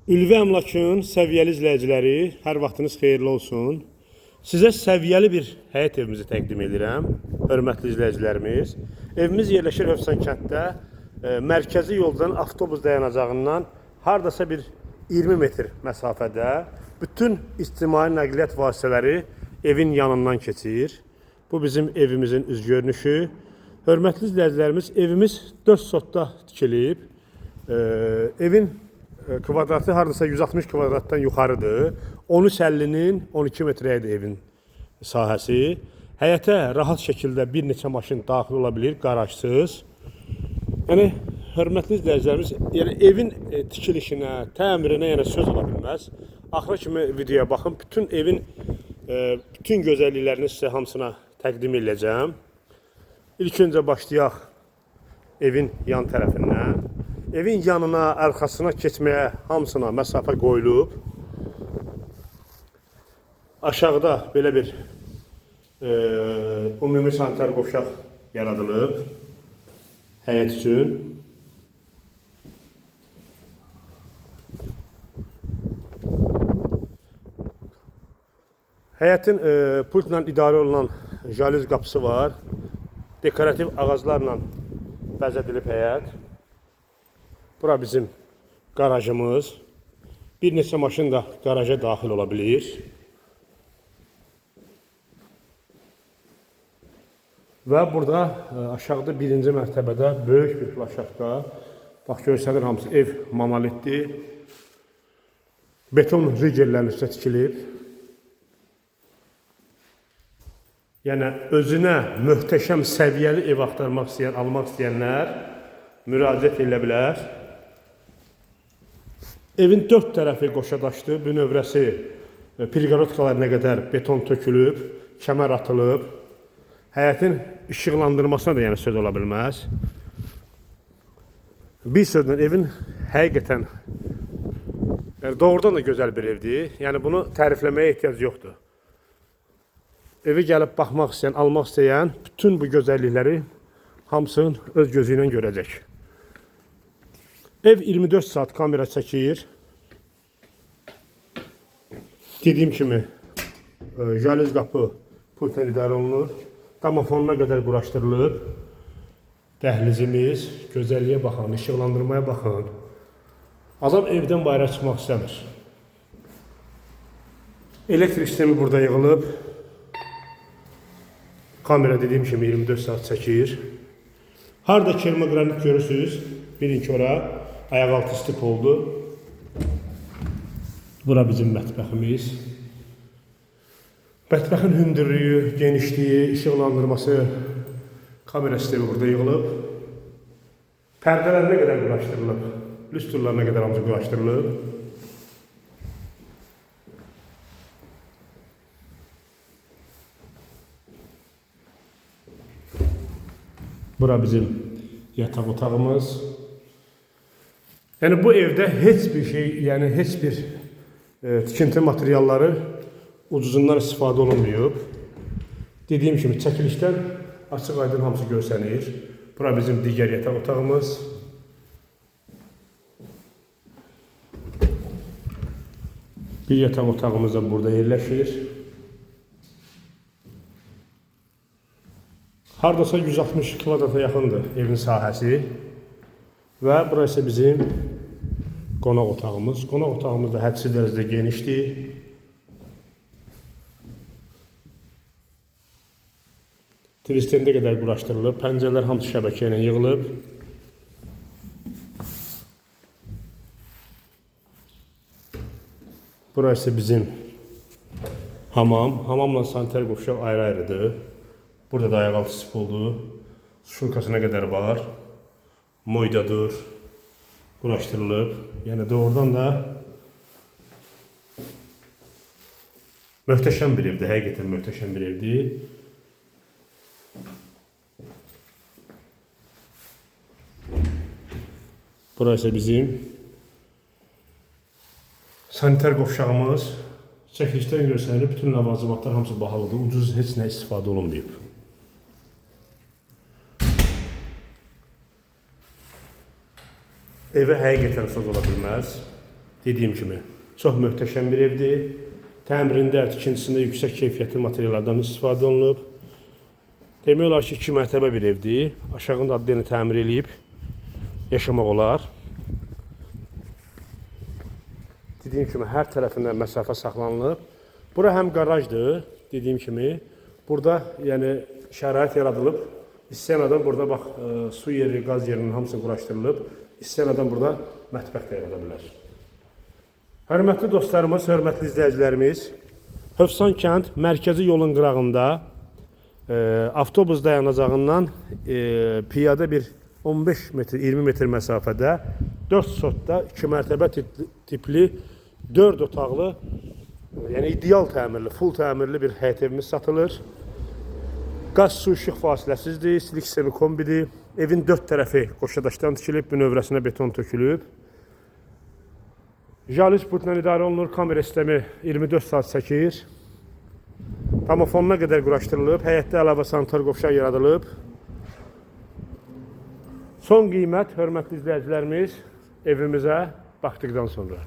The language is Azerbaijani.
Ülvi Əmlakın səviyyəli izləyiciləri, hər vaxtınız xeyirli olsun. Sizə səviyyəli bir həyət evimizi təqdim edirəm, hörmətli izləyicilərimiz. Evimiz yerləşir Hövsan kənddə, mərkəzi yoldan avtobus dayanacağından hardasa bir 20 metr məsafədə. Bütün ictimai nəqliyyat vasitələri evin yanından keçir. Bu bizim evimizin üz görünüşü. Hörmətli izləyicilərimiz, evimiz 4 sotda tikilib. Evin kvadratı hardasa 160 kvadratdan yuxarıdır. 13.50-nin 12 metrəyədir evin sahəsi. Həyətə rahat şəkildə bir neçə maşın daxil ola bilir, qarajsız. Yəni, hörmətli izləyicilərimiz, evin tikilişinə, təmirinə söz ola bilməz. Axıra kimi videoya baxın, bütün evin bütün gözəlliklərini sizə hamısına təqdim edəcəm. İlk öncə başlayaq evin yan tərəfindən. Evin yanına, arxasına keçməyə hamısına məsafə qoyulub. Aşağıda belə bir ümumi sanitar qovşaq yaradılıb həyət üçün. Həyətin pultla idarə olunan jalüz qapısı var. Dekorativ ağaclarla bəzədilib həyət. Bura bizim qarajımız. Bir neçə maşın da qaraja daxil ola bilir. Və burada aşağıda birinci mərtəbədə böyük bir plaşatka. Bax, görsənir hamısı ev monolitdir. Beton rigellərin üstə tikilib. Yəni, özünə möhtəşəm səviyyəli ev axtarmaq istəyən, almaq istəyənlər müraciət edə bilər. Evin 4 tərəfi qoşadaşdır. Bünövrəsi, pilqarotkalarına qədər beton tökülüb, kəmər atılıb. Həyətin işıqlandırmasına da söz ola bilməz. Bir sözlə evin həqiqətən doğrudan da gözəl bir evdir. Yəni, bunu tərifləməyə ehtiyac yoxdur. Evi gəlib baxmaq istəyən, almaq istəyən bütün bu gözəllikləri hamısını öz gözü ilə görəcək. Ev 24 saat kamera çəkir. Dediyim kimi, jalüz qapı pultla idarə olunur. Domofonuna qədər quraşdırılıb. Dəhlizimiz, gözəlliyə baxın, işıqlandırmaya baxın. Adam evdən bayra çıxmaq istəmir. Elektrik sistemi burada yığılıb. Kamera dediyim kimi 24 saat çəkir. Harada kermogranit görürsünüz, bilin ki, ora ayaqaltı stip oldu. Bura bizim mətbəximiz. Mətbəxin hündürlüyü, genişliyi, işıqlandırması, kamera sistemi burada yığılıb. Pərdələr nə qədər quraşdırılıb, lüstrlar nə qədər hamısı quraşdırılıb. Bura bizim yataq otağımız. Yəni, bu evdə heç bir şey, yəni heç bir tikinti materialları ucuzundan istifadə olunmuyor. Dediyim kimi, çəkilişdən açıq aydın hamısı görsənir. Bura bizim digər yataq otağımız. Bir yataq otağımız da burada yerləşir. Hardasa 160 kvadrata yaxındır evin sahəsi. Və burası bizim qonaq otağımız. Qonaq otağımız da hədsiz dərəcədə genişdir. Tristəndə qədər quraşdırılıb. Pəncərələr hamısı şəbəkə ilə yığılıb. Burası bizim hamam. Hamamla sanitar qovşaq ayrı-ayrıdır. Burada da ayaqaltı stip oldu. Şurkasına qədər var. Moydadır. Quraşdırılıb. Yəni, doğrudan da möhtəşəm bir evdir. Həqiqətən möhtəşəm bir evdir. Burası bizim sanitar qovşağımız. Çəkilişdən görsənir, bütün ləvazimatlar hamısı bahalıdır. Ucuz heç nə istifadə olunmayıb. Evə həqiqətən söz ola bilməz. Dediyim kimi, çox möhtəşəm bir evdir. Təmirində, tikintisində yüksək keyfiyyətli materiallardan istifadə olunub. Demək olar ki, 2 mərtəbə bir evdir. Aşağında adını təmir edib yaşamaq olar. Dediyim kimi, hər tərəfindən məsafə saxlanılıb. Bura həm qarajdır, dediyim kimi. Burada yəni şərait yaradılıb. İstəyən burada bax, su yeri, qaz yerinin hamısı quraşdırılıb. İstəyən burada mətbəx də yarada bilər. Hörmətli dostlarımız, hörmətli izləyicilərimiz, Hövsan kənd mərkəzi yolun qırağında avtobus dayanacağından piyada bir 15 metr, 20 metr məsafədə 4 sotda 2 mərtəbə tipli 4 otaqlı, yəni ideal təmirli, full təmirli bir həyət evimiz satılır. Qaz, su, işıq fasiləsizdir, istilik sistemi kombidir. Evin 4 tərəfi qoşadaşdan tikilib, bünövrəsinə beton tökülüb. Jalüz pultla idarə olunur, kamera sistemi 24 saat çəkir. Tamofonuna qədər quraşdırılıb, həyətdə əlavə sanitar qovşaq yaradılıb. Son qiymət, hörmətli izləyicilərimiz, evimizə baxdıqdan sonra.